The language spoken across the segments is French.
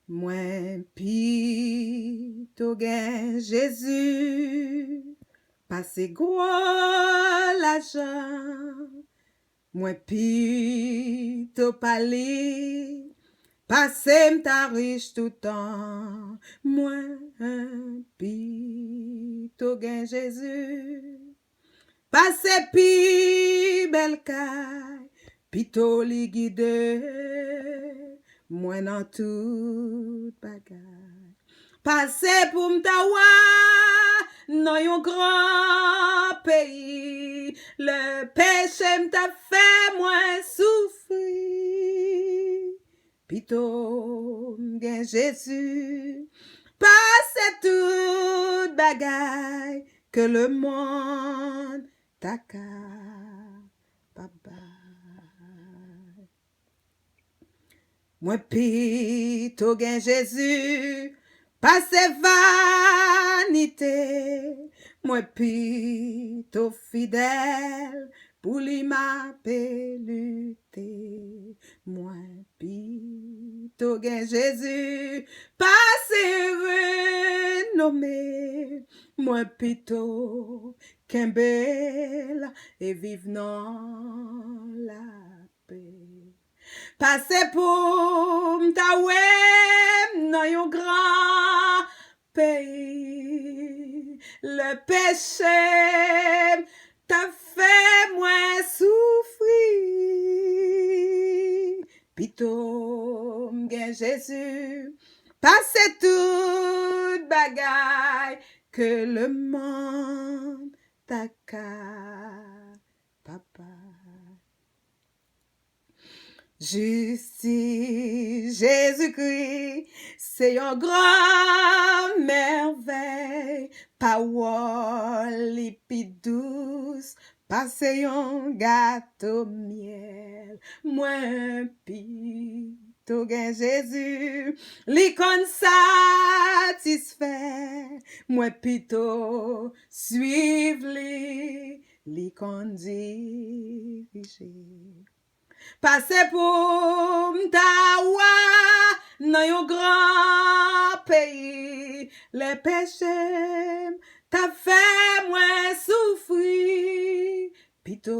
Mwen pito gen Jésus, pase gwo l'ajan. Mwen pito pali, pase mta riche toutan. Mwen pito gen Jésus, pase pi bel kay, pito li guide. Mwen nan tout bagay. Pase pou mta wa nan yon gran peyi. Le peche mta fe mwen soufri. Pito gen Jésus. Pase tout bagay que le monde ta ka papa. Mwen pito gen Jésus, pase vanite. Mwen pito fidèle, pou li m'ape lute. Mwen pito gen Jésus, pase renome. Mwen pito kembel et vive nan la paix. Pase pou mta wè nan yon gran peyi. Le peche ta fè mwen soufri. Pito gen Jésus, pase tout bagay que le monde ta ka papa. Justice, Jésus-Christ, c'est un grand merveille. Parole lipi douce, passe un gâteau miel. Moins pito gen Jésus, li kon satisfait. Moins pito suive li kon dirige. Pase pou mta wa nan yon gran peyi. Le peche ta fe mwen soufri. Pito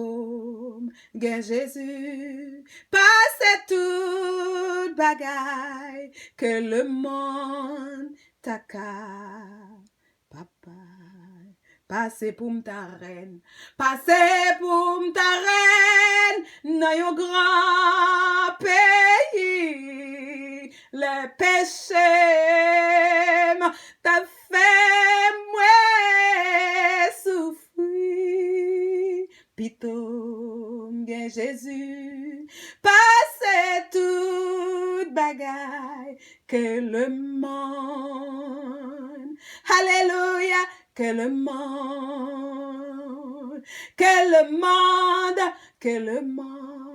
gen Jésus, pase tout bagay que le monde ta ka papa. Pase pou mta ren, pase pou mta ren, nan yon gran peyi. Le peche ta fe mwen soufri. Pito gen Jésus, pase tout bagay que le monde, alléluia, que le monde